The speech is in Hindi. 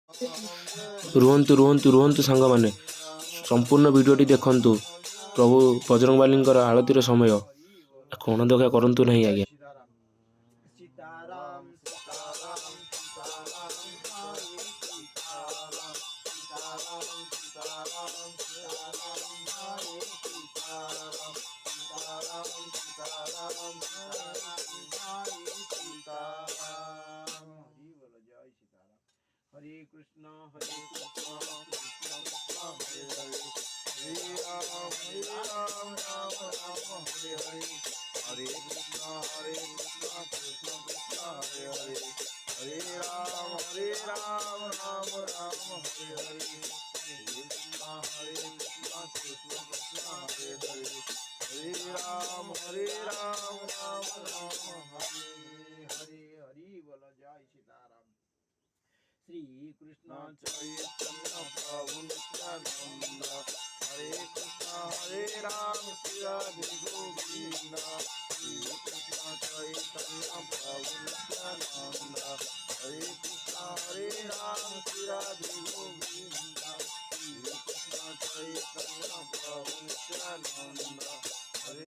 रुहतु रुहतु रुहतु सांग माने संपूर्ण वीडियोटी देखंतु। प्रभु बजरंगबालींकर आळतीर समय कौन देखा करंतु नहीं आज्ञा। सीताराम सीताराम सीताराम हरे सीताराम सीताराम सीताराम सीताराम हरे सीताराम सीताराम सीताराम हरे सीताराम। हरि बोल जय सीताराम। हरे कृष्ण कृष्ण कृष्ण कृष्ण हरे हरे हरे राम राम राम हरे हरे हरे कृष्ण कृष्ण कृष्ण हरे हरे हरे राम राम राम हरे हरे हरे कृष्ण कृष्ण कृष्ण हरे हरे हरे राम राम राम हरे हरे। हरि बोल जय सीताराम। श्री कृष्ण चैतन्य प्रभु नित्यानंद हरे कृष्ण हरे राम श्री राधे गोविंद। श्री कृष्ण चैतन्य प्रभु नित्यानंद हरे कृष्ण हरे राम श्री राधे गोविंद।